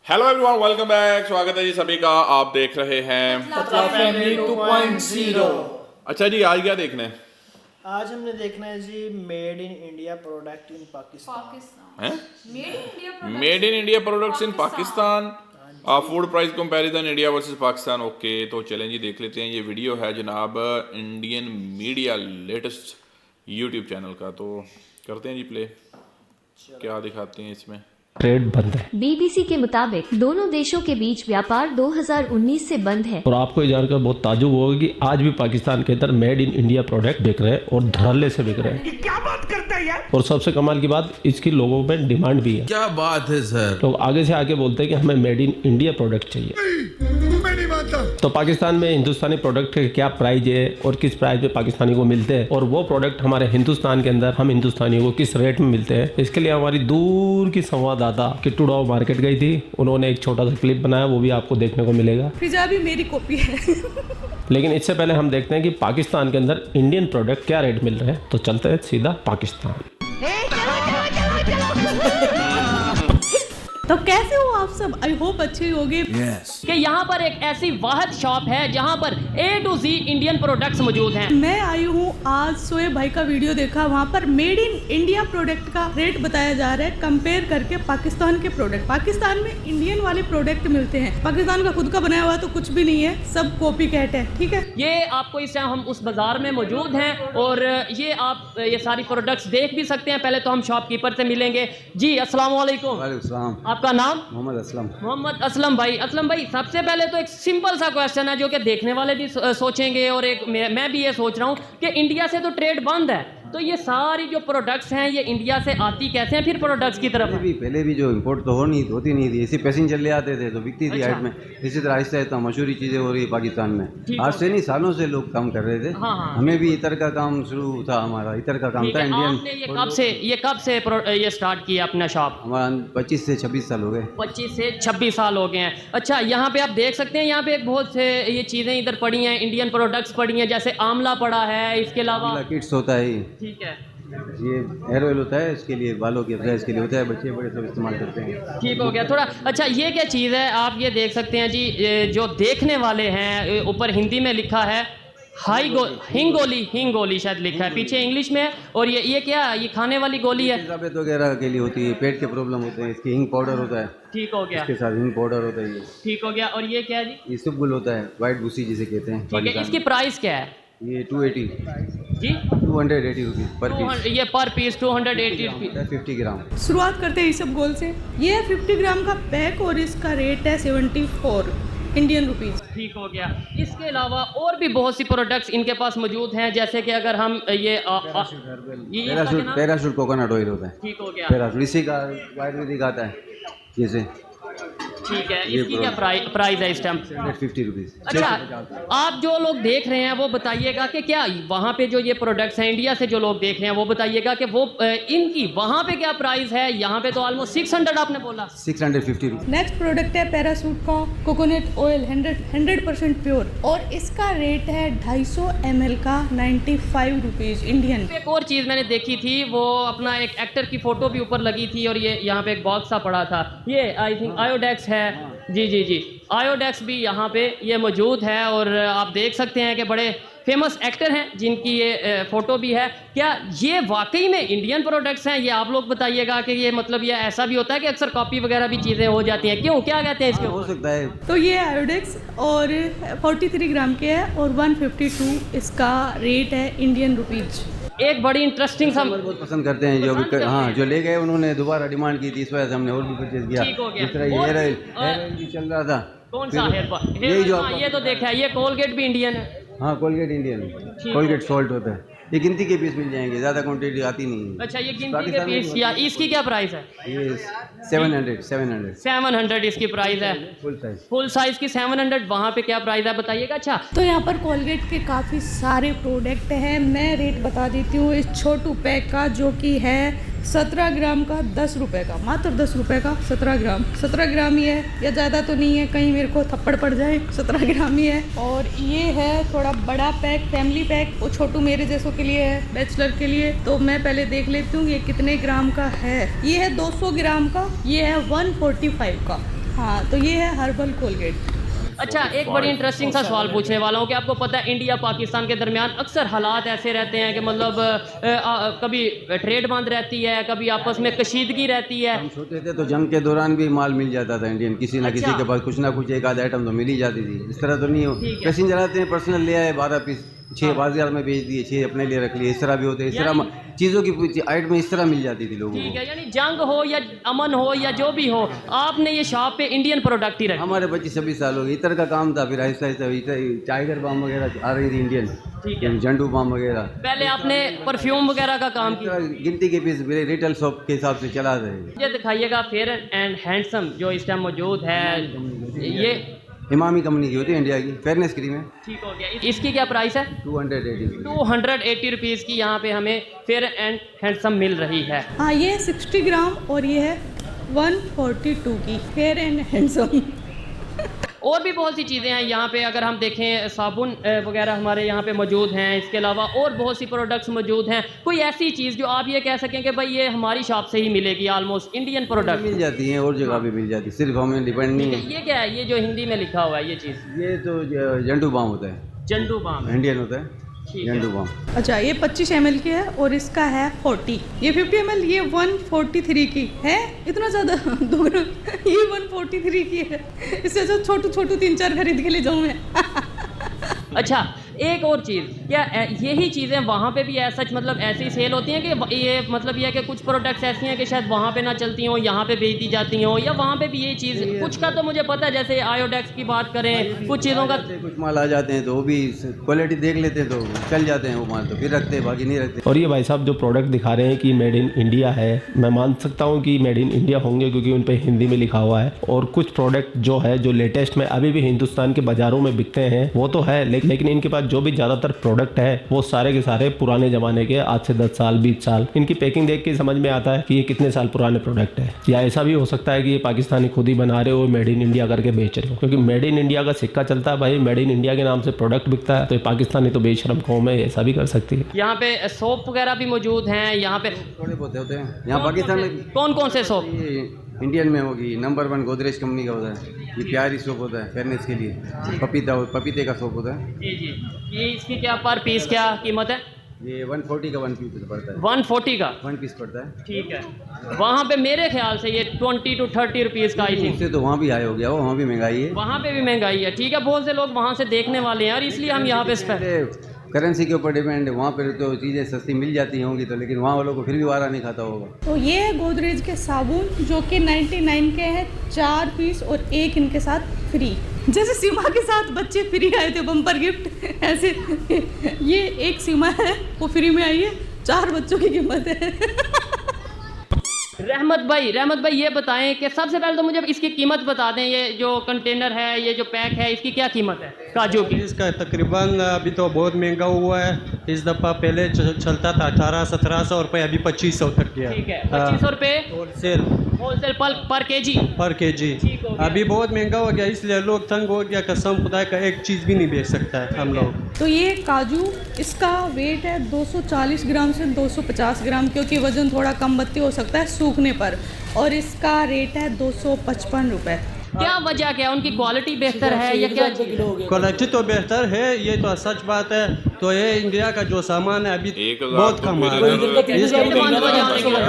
Hello everyone, welcome back. स्वागत है जी सभी का। आप देख रहे हैं मतलब फैमिली 2.0। अच्छा जी, आज क्या देखना है? आज हमने देखना है जी made in India product in Pakistan. हैं? Made in India products in Pakistan. Food price comparison India versus Pakistan. Okay, तो चलें जी, देख लेते हैं। ये वीडियो है जनाब Indian media latest YouTube channel का, तो करते हैं जी प्ले। क्या दिखाते हैं इसमें? ट्रेड बंद है। बीबीसी के मुताबिक दोनों देशों के बीच व्यापार 2019 से बंद है। और आपको ये जानकर बहुत ताज्जुब होगा कि आज भी पाकिस्तान के अंदर मेड इन इंडिया प्रोडक्ट बिक रहे हैं और धड़ल्ले से बिक रहे हैं। क्या बात करता है यार। और सबसे कमाल की बात, इसकी लोगों में डिमांड भी है। क्या बात है सर। लोग आगे से आके बोलते हैं कि हमें मेड इन इंडिया प्रोडक्ट चाहिए। मैं नहीं मानता। तो पाकिस्तान में हिंदुस्तानी प्रोडक्ट के क्या प्राइस है और किस प्राइस पे पाकिस्तानी को मिलते हैं, और वो प्रोडक्ट हमारे हिंदुस्तान के अंदर हम हिंदुस्तानियों को किस रेट में मिलते हैं, इसके लिए हमारी दूर की संवाददाता किट्टू राव मार्केट गई थी। उन्होंने एक छोटा सा क्लिप बनाया, वो भी आपको देखने को मिलेगा। फिजा भी मेरी कॉपी है। लेकिन इससे पहले हम देखते हैं कि पाकिस्तान के अंदर इंडियन प्रोडक्ट क्या रेट मिल रहे हैं। तो चलते हैं सीधा पाकिस्तान। तो कैसे हो आप सब? आई होप अच्छे होगे। कि यहाँ पर एक ऐसी वाहिद शॉप है जहाँ पर A to Z Indian products मौजूद हैं। मैं आई हूँ आज सोएब भाई का वीडियो देखा, वहाँ पर मेड इन इंडिया प्रोडक्ट का रेट बताया जा रहा है कंपेयर करके पाकिस्तान के प्रोडक्ट। पाकिस्तान में इंडियन वाले प्रोडक्ट मिलते हैं, पाकिस्तान का खुद का बनाया हुआ तो कुछ भी नहीं है, सब कॉपी कैट है। ठीक है, ये आपको इस टाइम हम उस बाजार में मौजूद हैं और ये आप ये सारी प्रोडक्ट्स देख भी सकते हैं। पहले तो हम शॉपकीपर से मिलेंगे। जी अस्सलाम वालेकुम। आपका नाम? मोहम्मद असलम। मोहम्मद असलम भाई। असलम भाई, सबसे पहले तो एक सिंपल सा क्वेश्चन है जो कि देखने वाले भी सोचेंगे और एक मैं भी ये सोच रहा हूँ कि इंडिया से तो ट्रेड बंद है, तो ये सारी जो प्रोडक्ट्स हैं ये इंडिया से आती कैसे हैं फिर प्रोडक्ट्स की तरफ? पहले भी जो इंपोर्ट तो होती नहीं थी, ऐसे पैसेंजर ले आते थे तो बिकती थी हाइट में। इसी तरह आहिस्ता आहिस्ता मशहूरी चीज़ें हो रही है पाकिस्तान में। आज से नहीं, सालों से लोग काम कर रहे थे। हमें भी इतर का काम शुरू था, हमारा इतर का काम था इंडियन। ये कब से ये स्टार्ट किया अपना शॉप? हमारा 25 से 26 साल हो गए। 25 से 26 साल हो गए हैं। अच्छा, यहाँ पे आप देख सकते हैं, यहाँ पे बहुत से ये चीज़ें इधर पड़ी हैं, इंडियन प्रोडक्ट्स पड़ी हैं, जैसे आंवला पड़ा है, इसके अलावा किट्स होता है। ठीक है, ये हेयर ऑयल होता है, इसके लिए बालों के फ्रेश के लिए होता है, बच्चे बड़े सब इस्तेमाल करते हैं। ठीक हो गया थोड़ा। अच्छा, ये क्या चीज़ है? आप ये देख सकते हैं जी, जो देखने वाले हैं ऊपर हिंदी में लिखा है हिंगोली शायद लिखा है, पीछे इंग्लिश में है। और ये क्या, ये खाने वाली गोली है? तबीयत वगैरह के लिए होती है, पेट के प्रॉब्लम होते हैं, इसकी हिंग पाउडर होता है। ठीक हो गया, इसके साथ हिंग पाउडर होता है। ये ठीक हो गया। और ये क्या है जी? ये सुबगुल होता है, वाइट भूसी जिसे कहते हैं। ठीक है, इसकी प्राइस क्या है ये 280 जी? 280 रुपीज़ पर पीस। ये पर पीस 280 रुपीज़। 50 ग्राम। शुरुआत करते हैं इस सब गोल से। ये है 50 ग्राम का पैक और इसका रेट है 74 इंडियन रुपीज़। ठीक हो गया। इसके अलावा और भी बहुत सी प्रोडक्ट्स इनके पास मौजूद हैं, जैसे कि अगर हम ये पैराशूट कोकोनट ऑयल होता है। ठीक हो गया। पैराशूट इसी का आयुर्वेदिक आता है जैसे। ठीक है, इसकी क्या प्राइस है इस टाइम? 50 रुपीज़। अच्छा, आप जो लोग देख रहे हैं वो बताइएगा कि क्या वहाँ पे जो ये प्रोडक्ट्स हैं इंडिया से जो लोग देख रहे हैं वो बताइएगा कि वो इनकी वहाँ पे क्या प्राइस है? यहाँ पे तो ऑलमोस्ट 600 आपने बोला। 650 रुपीज़। नेक्स्ट प्रोडक्ट है पैराशूट का कोकोनट ऑयल 100% प्योर और इसका रेट है 250 ml का 95 रुपीज़ इंडियन। एक और चीज़ मैंने देखी थी, वो अपना एक एक्टर की फ़ोटो भी ऊपर लगी थी और ये यहाँ पे एक बॉक्स सा पड़ा था, ये आई थिंक आयोडेक्स है। जी, आयोडेक्स भी यहाँ पे ये मौजूद है और आप देख सकते हैं कि बड़े फेमस एक्टर हैं जिनकी ये फ़ोटो भी है। क्या ये वाकई में इंडियन प्रोडक्ट्स हैं? ये आप लोग बताइएगा कि ये मतलब ये ऐसा भी होता है कि अक्सर कॉपी वगैरह भी चीज़ें हो जाती हैं, क्यों, क्या कहते हैं इसके? हो सकता है। तो ये आयोडेक्स और 43 ग्राम के है और 152 इसका रेट है इंडियन रुपीज़। एक बड़ी इंटरेस्टिंग सा बहुत पसंद करते हैं जो भी, हाँ, जो ले गए उन्होंने दोबारा डिमांड की थी, इस वजह से हमने और भी परचेज किया। ठीक हो गया। जिस तरह हेयर ऑयल भी चल रहा था। कौन सा हेयर? यही जो ये तो देखा है, ये कोलगेट भी इंडियन है। हाँ, कोलगेट इंडियन, कोलगेट सॉल्ट होता है। ये गिनती के पीस मिल जाएंगे, ज़्यादा क्वांटिटी आती नहीं है। अच्छा, ये गिनती के पीस या इसकी क्या प्राइस है? ये 700 इसकी प्राइस है। फुल साइज की 700। वहाँ पे क्या प्राइस है बताइएगा। अच्छा, तो यहाँ पर कोलगेट के काफ़ी सारे प्रोडक्ट हैं, मैं रेट बता देती हूँ। इस छोटू पैक का जो कि है 17 ग्राम का 10 रुपये का, मात्र 10 रुपये का 17 ग्राम ही है, या ज़्यादा तो नहीं है, कहीं मेरे को थप्पड़ पड़ जाए। 17 ग्राम ही है। और ये है थोड़ा बड़ा पैक, फैमिली पैक, वो छोटू मेरे जैसों के लिए है, बैचलर के लिए। तो मैं पहले देख लेती हूँ ये कितने ग्राम का है। ये है 200 ग्राम का, ये है 145 का। हाँ, तो ये है हर्बल कोलगेट। अच्छा, एक बड़ी इंटरेस्टिंग सा सवाल पूछने वाला हूँ कि आपको पता है इंडिया पाकिस्तान के दरमियान अक्सर हालात ऐसे रहते हैं कि मतलब कभी ट्रेड बंद रहती है, कभी आपस में कशीदगी रहती है। हम छोटे थे तो जंग के दौरान भी माल मिल जाता था इंडियन, किसी ना किसी के पास कुछ ना कुछ एक आध आइटम तो मिल ही जाती थी। इस तरह तो नहीं हो, पैसेंजर आते हैं पर्सनल ले आए 12 पीस, 6 बाजार में बेच दिए, 6 अपने लिए रख लिए, इस तरह भी होते हैं। इस तरह चीज़ों की आइट में इस तरह मिल जाती थी लोगों ठीक को। है, यानी जंग हो या अमन हो या जो भी हो, आपने ये शॉप पे इंडियन प्रोडक्ट ही रखा। हमारे 25-26 साल हो गए, इतर का काम था, फिर आहिस्ता आहिस्ता टाइगर बाम वगैरह आ रही थी इंडियन, ठीक है, झंडू बाम वगैरह। पहले आपने परफ्यूम वगैरह का काम किया। गिनती के पीस रिटेल शॉप के हिसाब से चला रहे। मुझे दिखाइएगा फेयर एंड हैंडसम जो इस टाइम मौजूद है, ये इमामी कंपनी की होती है इंडिया की, फेयरनेस क्रीम है। ठीक हो गया। इसकी क्या प्राइस है? 280 रुपीज़ की यहाँ पे हमें फेयर एंड हैंडसम मिल रही है। हाँ, ये 60 ग्राम और ये है 142 की फेयर एंड हैंडसम। और भी बहुत सी चीज़ें हैं यहाँ पे, अगर हम देखें साबुन वगैरह हमारे यहाँ पे मौजूद हैं। इसके अलावा और बहुत सी प्रोडक्ट्स मौजूद हैं। कोई ऐसी चीज़ जो आप ये कह सकें कि भाई ये हमारी शॉप से ही मिलेगी, ऑलमोस्ट इंडियन प्रोडक्ट मिल जाती हैं और जगह भी मिल जाती है, सिर्फ हमें डिपेंड नहीं है। ये क्या है, ये जो हिंदी में लिखा हुआ है ये चीज़? ये तो झंडू बाम होता है, झंडू बाम इंडियन होता है झंडू बाम। अच्छा, ये 25 ml की है और इसका है 40। ये 50 ml, ये 143 की है। इतना ज़्यादा दोनों, ये 143 की है। इससे जो छोटू छोटू 3-4 खरीद के ले जाऊँ मैं। अच्छा, एक और चीज़, क्या यही चीज़ें वहाँ पे भी ऐसा मतलब ऐसी सेल होती हैं कि ये मतलब ये है कि कुछ प्रोडक्ट्स ऐसी हैं कि शायद वहाँ पे ना चलती हों, यहाँ पे बेच दी जाती हों, या वहाँ पे भी ये चीज़ कुछ का तो मुझे पता है, जैसे आयोडेक्स की बात करें, कुछ चीज़ों का कुछ माल आ जाते हैं तो वो भी क्वालिटी देख लेते हैं तो चल जाते हैं वो माल, तो फिर रखते हैं, बाकी नहीं रखते। और ये भाई साहब जो प्रोडक्ट दिखा रहे हैं कि मेड इन इंडिया है, मैं मान सकता हूँ कि मेड इन इंडिया होंगे क्योंकि उन पे हिंदी में लिखा हुआ है। और कुछ प्रोडक्ट जो है जो लेटेस्ट में अभी भी हिंदुस्तान के बाज़ारों में बिकते हैं वो तो है, लेकिन इनके पास जो भी ज़्यादातर प्रोडक्ट है वो सारे के सारे पुराने ज़माने के, आज से 10 साल 20 साल। इनकी पैकिंग देख के समझ में आता है कि ये कितने साल पुराने प्रोडक्ट है। या ऐसा भी हो सकता है कि ये पाकिस्तानी खुद ही बना रहे हो, मेड इन इंडिया करके बेच रहे हो, क्योंकि मेड इन इंडिया का सिक्का चलता है भाई, मेड इन इंडिया के नाम से प्रोडक्ट बिकता है, तो ये पाकिस्तानी तो बेशरम कौम है, ऐसा भी कर सकती है। यहाँ पे सोप वगैरह भी मौजूद हैं। यहाँ पे थोड़े बहुत होते हैं यहाँ पाकिस्तान में। कौन कौन से सोप? इंडियन में होगी नंबर 1 गोदरेज कंपनी का होता है, ये प्यारी सोप होता है फेयरनेस के लिए, पपीते का सोप होता है। जी जी, ये इसकी क्या पर पीस क्या कीमत है? ये 140 का 1 पीस पड़ता है। 140 का 1 पीस पड़ता है। ठीक है। वहाँ पे मेरे ख्याल से ये 20 to 30 रुपीज़ का आई थी। उससे तो वहाँ भी हाई हो गया, वहाँ भी महंगाई है, वहाँ पे भी महंगाई है। ठीक है, बहुत से लोग वहाँ से देखने वाले हैं और इसलिए हम यहाँ पे करेंसी के ऊपर डिपेंड है। वहाँ पर तो चीज़ें सस्ती मिल जाती होंगी तो, लेकिन वहाँ वालों को फिर भी वारा नहीं खाता होगा। तो ये है गोदरेज के साबुन जो कि 99 के हैं, 4 पीस और 1 इनके साथ फ्री। जैसे सीमा के साथ बच्चे फ्री आए थे बम्पर गिफ्ट, ऐसे ये एक सीमा है वो फ्री में आई है, 4 बच्चों की कीमत है। रहमत भाई ये बताएं कि सबसे पहले तो मुझे इसकी कीमत बता दें। ये जो कंटेनर है, ये जो पैक है, इसकी क्या कीमत है काजू की? इसका तकरीबन अभी तो बहुत महंगा हुआ है। इस दफ़ा पहले चलता था 1800-1700 रुपये, अभी 2500 तक गया। ठीक है, 2500 रुपये होलसेल पर केजी। अभी बहुत महंगा हो गया, इसलिए लोग तंग हो गया। कसम खुदा का एक चीज़ भी नहीं बेच सकता है हम लोग। तो ये काजू, इसका वेट है 240 ग्राम से 250 ग्राम, क्योंकि वज़न थोड़ा कम बत्ती हो सकता है सूखने पर, और इसका रेट है 255 रुपये। क्या वजह क्या है? उनकी क्वालिटी बेहतर है या क्या? क्वालिटी तो बेहतर है, ये तो सच बात है। तो ये इंडिया का जो सामान है अभी बहुत कम है,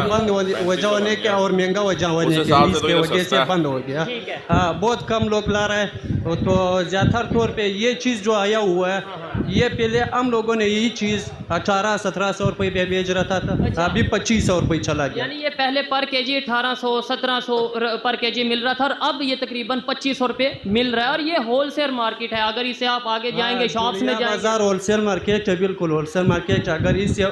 बंद वजह होने के और महंगा वजह होने के इसके वजह से बंद हो गया। हाँ, बहुत कम लोग ला रहे हैं। तो ज़्यादातर तौर पे ये चीज़ जो आया हुआ है, ये पहले हम लोगों ने यही चीज़ 1800-1700 रुपये पे बेच रहा था, अभी 2500 रुपये चला गया। यानी ये पहले पर केजी 1800-1700 पर केजी मिल रहा था और अब ये तकरीबन 2500 रुपये मिल रहा है। और ये होलसेल मार्केट है। अगर इसे आप आगे जाएंगे, शॉप्स में जाएंगे, बाजार होलसेल मार्केट है, बिल्कुल होलसेल मार्केट। अगर इसे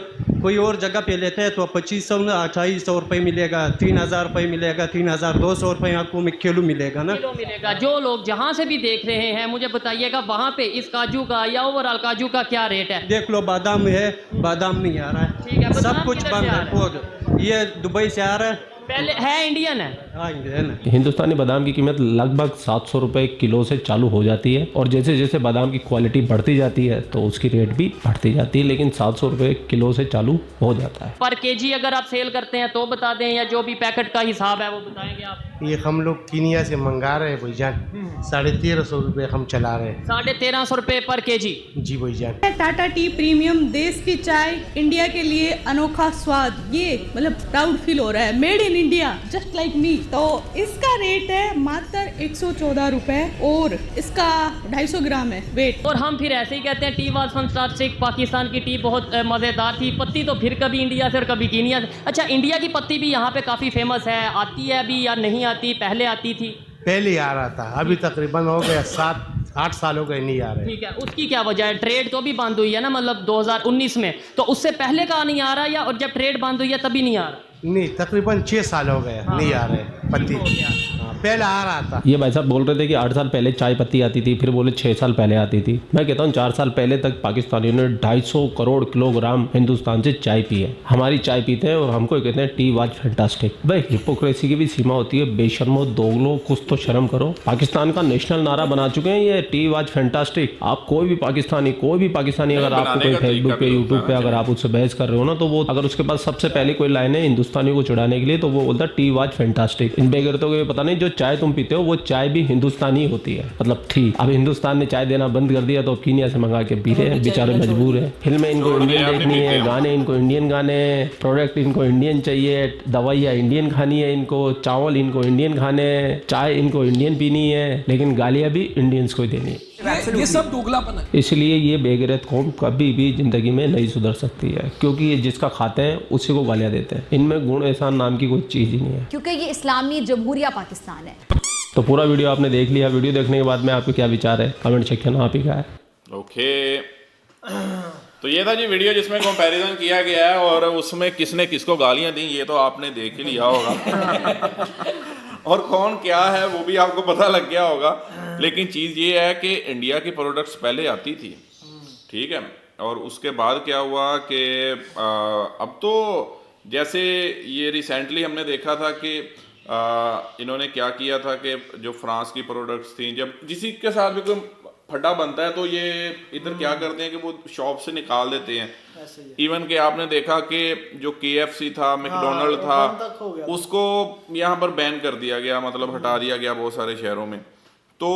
कोई और जगह पे लेते हैं तो 2500 ना 2800 रुपये मिलेगा, 3000 रुपये मिलेगा, 3200 रुपये आपको किलो मिलेगा ना, किलो मिलेगा। जो लोग जहाँ से भी देख रहे हैं, मुझे बताइएगा वहाँ पे इस काजू का या ओवरऑल काजू का क्या रेट है? देख लो, बादाम है, बादाम नहीं आ रहा है, ठीक है, सब कुछ बंद है। ये दुबई से आ रहा है, पहले है इंडियन है। आएंगे ना। हिंदुस्तानी बादाम की कीमत लगभग 700 रुपए किलो से चालू हो जाती है और जैसे जैसे बादाम की क्वालिटी बढ़ती जाती है तो उसकी रेट भी बढ़ती जाती है, लेकिन 700 रुपए किलो से चालू हो जाता है। पर केजी अगर आप सेल करते हैं तो बता दें, या जो भी पैकेट का हिसाब है वो बताएंगे आप। ये हम लोग कीनिया से मंगा रहे हैं भाईजान, 1350 रुपये हम चला रहे हैं। 1350 रुपये पर केजी। जी भाईजान। टाटा टी प्रीमियम, देश की चाय, इंडिया के लिए अनोखा स्वाद, ये मतलब प्राउड फील हो रहा है, made in India just like me. तो इसका रेट है मात्र 114 रुपए और इसका 250 ग्राम है वेट। और हम फिर ऐसे ही कहते हैं टी वाज फैंटास्टिक, पाकिस्तान की टी बहुत मज़ेदार थी। पत्ती तो फिर कभी इंडिया से और कभी कीनिया से। अच्छा, इंडिया की पत्ती भी यहाँ पे काफ़ी फेमस है, आती है अभी या नहीं आती? पहले आती थी? पहले आ रहा था, अभी तकरीबन हो गया 7-8 साल हो गए नहीं आ रहे। ठीक है, उसकी क्या वजह है? ट्रेड तो अभी बंद हुई है ना, मतलब 2019 में, तो उससे पहले का नहीं आ रहा या और जब ट्रेड बंद हुई है तभी नहीं आ रहा? नहीं, तकरीबन 6 साल हो गए नहीं आ रहे पत्ती। पहले आ रहा था। ये भाई साहब बोल रहे थे कि 8 साल पहले चाय पत्ती आती थी, फिर बोले 6 साल पहले आती थी। मैं कहता हूँ 4 साल पहले तक पाकिस्तानियों ने 250 करोड़ किलोग्राम हिंदुस्तान से चाय पी है। हमारी चाय पीते हैं और हमको कहते हैं टी वाज फैंटास्टिक। भाई हिपोक्रेसी की भी सीमा होती है, बेशर्मो दोगलो, कुछ तो शर्म करो। पाकिस्तान का नेशनल नारा बना चुके हैं ये टी वाज फैंटास्टिक। आप कोई भी पाकिस्तानी अगर आपको कोई फेसबुक पे यूट्यूब पे अगर आप उससे बहस कर रहे हो ना, तो वो अगर उसके पास सबसे पहले कोई लाइन है हिंदुस्तानियों को चिढ़ाने के लिए तो वो बोलता टी वाज फैंटास्टिक। इन बेगरतों को ये पता नहीं जो चाय तुम पीते हो वो चाय भी हिंदुस्तानी होती है, मतलब ठीक। अब हिंदुस्तान ने चाय देना बंद कर दिया तो कीनिया से मंगा के पी रहे हैं, बेचारे मजबूर है। फिल्में इनको इंडियन देखनी है, गाने इनको इंडियन गाने, प्रोडक्ट इनको इंडियन चाहिए, दवाइयाँ इंडियन खानी है इनको, चावल इनको इंडियन खाने, चाय इनको इंडियन पीनी है, लेकिन गालियाँ भी इंडियंस को ही देनी है। ये सब दोगलापन है। इसलिए ये बेगैरत कौम कभी भी जिंदगी में नहीं सुधर सकती है, क्योंकि ये जिसका खाते हैं उसी को गालियाँ देते हैं। इनमें गुण एहसान नाम की कोई चीज़ ही नहीं है, क्योंकि ये इस्लामी जमहूरिया पाकिस्तान है। तो पूरा वीडियो आपने देख लिया। वीडियो देखने के बाद में आपके क्या विचार है कमेंट सेक्शन में आप ही का है। ओके, तो ये था जी वीडियो जिसमें कंपैरिजन किया गया है और उसमें किसने किसको गालियां दी ये तो आपने देख ही लिया होगा और कौन क्या है वो भी आपको पता लग गया होगा। लेकिन चीज़ ये है कि इंडिया की प्रोडक्ट्स पहले आती थी, ठीक है, और उसके बाद क्या हुआ कि अब तो जैसे ये रिसेंटली हमने देखा था कि इन्होंने क्या किया था कि जो फ्रांस की प्रोडक्ट्स थी, जब किसी के साथ भी कोई फटा बनता है तो ये इधर क्या करते हैं कि वो शॉप से निकाल देते हैं। इवन कि आपने देखा कि जो KFC था, मैकडोनल्ड था, उसको यहाँ पर बैन कर दिया गया, मतलब हटा दिया गया बहुत सारे शहरों में। तो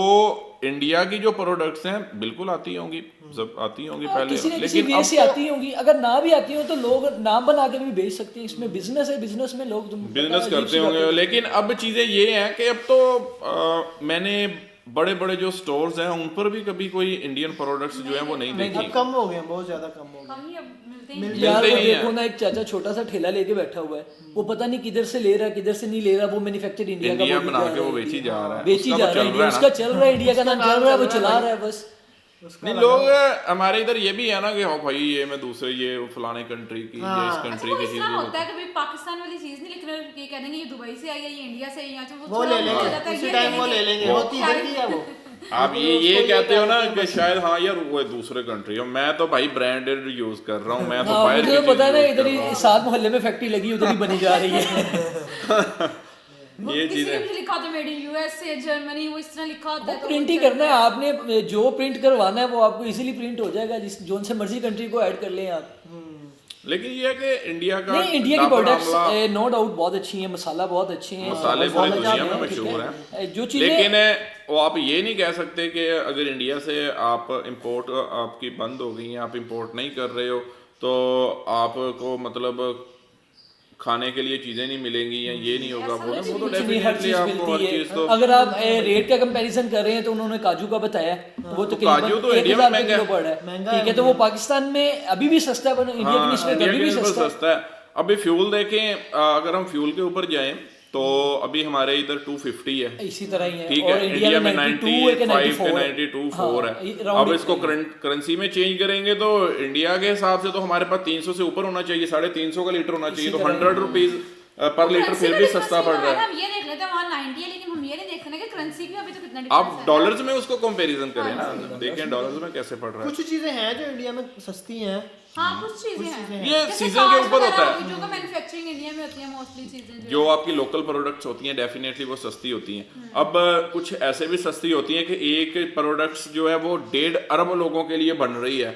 इंडिया की जो प्रोडक्ट्स हैं बिल्कुल आती होंगी, सब आती होंगी पहले, लेकिन अब से आती होंगी। अगर ना भी आती हो तो लोग नाम बना के भी बेच सकते हैं, इसमें बिजनेस है, बिजनेस में लोग बिजनेस करते होंगे। लेकिन अब चीजें ये हैं कि अब तो मैंने बड़े बड़े जो स्टोर्स हैं उन पर भी कभी कोई इंडियन प्रोडक्ट्स जो हैं वो नहीं देखी। कम हो गए, बहुत ज्यादा कम हो गए। यार वो देखो ना, एक चाचा छोटा सा ठेला लेके बैठा हुआ है, वो पता नहीं किधर से ले रहा है किधर से नहीं ले रहा, वो मैन्युफैक्चर इंडिया का बना के वो बेची जा रहा है, बेची जा रहा है, उसका चल रहा है, इंडिया का नाम चल रहा है, वो चला रहा है बस। नहीं, लोग हमारे इधर ये भी है ना कि हाँ भाई ये मैं दूसरे ये फलाने कंट्री की ये इस कंट्री की चीज होता है कि भाई पाकिस्तान वाली चीज नहीं, लेकिन ये कह देंगे ये दुबई से आई है, ये इंडिया से आई है, वो ले लेंगे, उसी टाइम वो ले लेंगे, होती इधर की है वो। आप ये कहते हो ना कि शायद हाँ यार वो दूसरे कंट्री, मैं तो भाई ब्रांडेड यूज कर रहा हूँ, मैं तो बाहर की पता है ना, इधर ही साथ मोहल्ले में फैक्ट्री लगी उधर ही बनी जा रही है। ये चीज है लिखा होता है मेड इन यूएसए, जर्मनी, वो इस तरह लिखा होता है। प्रिंट ही करना है आपने, जो प्रिंट करवाना है वो आपको इजीली प्रिंट हो जाएगा, जिस जोन से मर्जी कंट्री को ऐड कर लें आप। लेकिन ये है कि इंडिया का नहीं, इंडिया की प्रोडक्ट्स नो डाउट बहुत अच्छी हैं, मसाला बहुत अच्छे हैं, मसाले पूरी दुनिया में मशहूर हैं जो चीजें। लेकिन वो आप ये नहीं कह सकते कि अगर इंडिया से आप इंपोर्ट आपकी बंद हो गई है, आप इंपोर्ट नहीं कर रहे हो तो आपको मतलब खाने के लिए चीजें नहीं मिलेंगी या ये नहीं होगा, वो तो डेफिनेटली आपको हर चीज तो। अगर आप रेट का कंपैरिजन कर रहे हैं तो उन्होंने काजू का बताया, वो तो काजू तो इंडिया में महंगा पड़ रहा है, ठीक है, तो वो पाकिस्तान में अभी भी सस्ता है, इंडिया की निस्बत अभी भी सस्ता है। अभी फ्यूल देखें, अगर हम फ्यूल के ऊपर जाएं तो अभी हमारे इधर 250 है, इसी तरह ही है, ठीक है, इंडिया में 95 के 92 है। अब इसको करेंसी में चेंज करेंगे तो इंडिया के हिसाब से तो हमारे पास 300 से ऊपर होना चाहिए, 350 का लीटर होना चाहिए, तो 100 रुपीज पर लीटर फिर भी सस्ता पड़ रहा है। हम ये देख लेते हैं वहाँ 90 है, लेकिन हम ये नहीं देखते ना कि है करेंसी की, अभी तो कितना आप डिफरेंस है। डॉलर्स में उसको कंपैरिजन करें ना, देखें डॉलर्स में कैसे पड़ रहा है। कुछ चीजें हैं जो इंडिया में सस्ती हैं। हाँ कुछ चीजें हैं, ये सीजन के ऊपर होता है। जो का मैन्युफैक्चरिंग इंडिया में होती है मोस्टली चीजें जो आपकी लोकल प्रोडक्ट्स होती हैं डेफिनेटली वो सस्ती होती हैं। अब कुछ ऐसे भी सस्ती होती हैं कि एक प्रोडक्ट्स जो है वो 1.5 अरब लोगों के लिए बन रही है,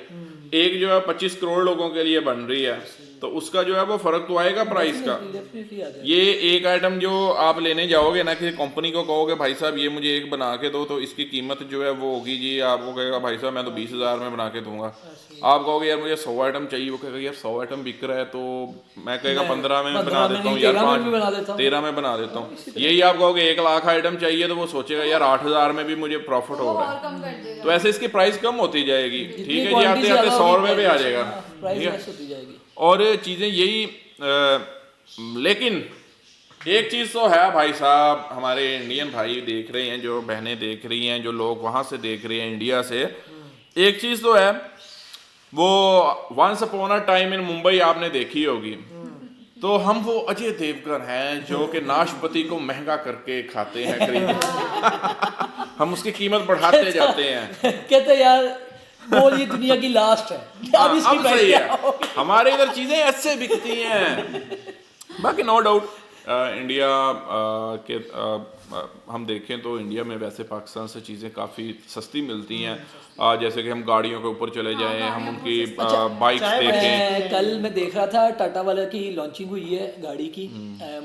एक जो है 25 करोड़ लोगों के लिए बन रही है, तो उसका जो है वो फर्क तो आएगा प्राइस का। ये एक आइटम जो आप लेने जाओगे ना, किसी कंपनी को कहोगे भाई साहब ये मुझे एक बना के दो, तो इसकी कीमत जो है वो होगी जी, आपको कहेगा भाई साहब मैं तो 20,000 में बना के दूंगा। आप कहोगे यार मुझे 100 आइटम चाहिए, वो कहेगा यार 100 आइटम बिक रहा है तो मैं कहेगा 15 में बना देता हूँ यार, 13 में बना देता हूँ। यही आप कहोगे 1 लाख आइटम चाहिए, तो वो सोचेगा यार 8,000 में भी मुझे प्रॉफिट हो रहा है। तो ऐसे इसकी प्राइस कम होती जाएगी, ठीक है जी, आते आते 100 रुपये पे आ जाएगा, ठीक है। और चीजें यही लेकिन एक चीज तो है भाई साहब, हमारे इंडियन भाई देख रहे हैं, जो बहनें देख रही हैं, जो लोग वहां से देख रहे हैं इंडिया से, एक चीज तो है वो once upon a time in Mumbai आपने देखी होगी। तो हम वो अजय देवगन हैं जो कि नाशपाती को महंगा करके खाते हैं खरीद हम उसकी कीमत बढ़ाते जाते हैं, कहते यार बोल ये दुनिया की लास्ट है, अब इसकी अब सही है। हमारे इधर चीजें ऐसे बिकती हैं। बाकी नो डाउट इंडिया के हम देखें तो इंडिया में वैसे पाकिस्तान से चीज़ें काफ़ी सस्ती मिलती हैं। जैसे कि हम गाड़ियों के ऊपर चले जाएं, हम उनकी बाइक्स देखें। कल मैं देख रहा था टाटा वाला की लॉन्चिंग हुई है गाड़ी की,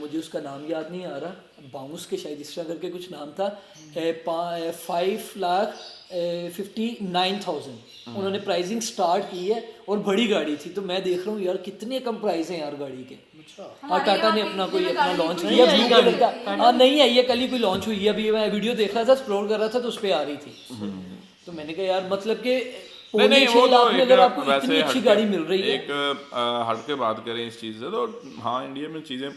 मुझे उसका नाम याद नहीं आ रहा, बाउंस के शायद इस तरह करके कुछ नाम था, 5,59,000 उन्होंने प्राइसिंग स्टार्ट की है और बड़ी गाड़ी थी। तो मैं देख रहा हूँ यार कितने कम प्राइस हैं यार गाड़ी के। हाँ टाटा ने अपना कोई अपना लॉन्च किया ब्लू कलर का, हाँ नहीं है ये कल ही कोई लॉन्च हुई है, अभी मैं वीडियो देख रहा था, स्क्रॉल कर रहा था तो उस पर आ रही थी। तो मैंने कहा यार मतलब कि नहीं वो तो अगर आपको इतनी अच्छी गाड़ी मिल रही है, एक हट के बात करें इस चीज़ से, तो हाँ इंडिया में चीज़ें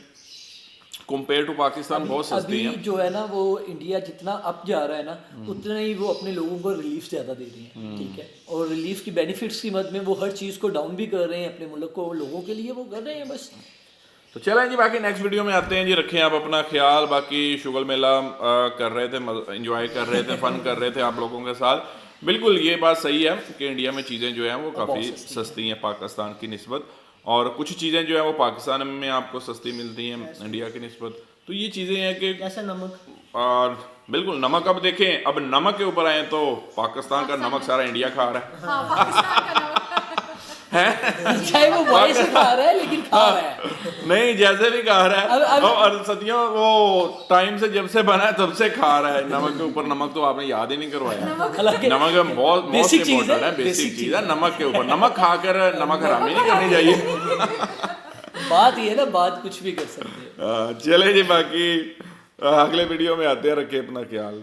कंपेयर टू पाकिस्तान बहुत सस्ती हैं। जो है ना वो इंडिया जितना अप जा रहा है ना, उतना ही वो अपने लोगों को रिलीफ ज़्यादा दे रही है, ठीक है। और रिलीफ की बेनिफिट्स की मद में वो हर चीज़ को डाउन भी कर रहे हैं, अपने मुल्क को लोगों के लिए वो कर रहे हैं बस। तो चलें जी, बाकी नेक्स्ट वीडियो में आते हैं जी। रखें आप अपना ख्याल। बाकी शुगल मेला कर रहे थे, एंजॉय कर रहे थे, फन कर रहे थे आप लोगों के साथ। बिल्कुल ये बात सही है कि इंडिया में चीज़ें जो हैं वो काफ़ी सस्ती हैं पाकिस्तान की निस्बत, और कुछ चीज़ें जो हैं वो पाकिस्तान में आपको सस्ती मिलती हैं इंडिया की निस्बत। तो ये चीज़ें हैं कि जैसे नमक, और बिल्कुल नमक, अब देखें अब नमक के ऊपर आए तो पाकिस्तान का नमक सारा इंडिया खा रहा है, चाहे वो बॉय से खा रहा है लेकिन खा रहा है। नहीं जैसे भी खा रहा है, और सदियों वो टाइम से जब से बना है तब से खा रहा है। नमक के ऊपर नमक तो आपने याद ही नहीं करवाया। नमक बहुत बेसिक चीज है, बेसिक चीज है नमक के ऊपर। नमक खाकर नमक हरामी नहीं करनी चाहिए। बात ये है ना, बात कुछ भी कर सकते हैं। चले जी, बाकी अगले वीडियो में आते हैं। रखे अपना ख्याल।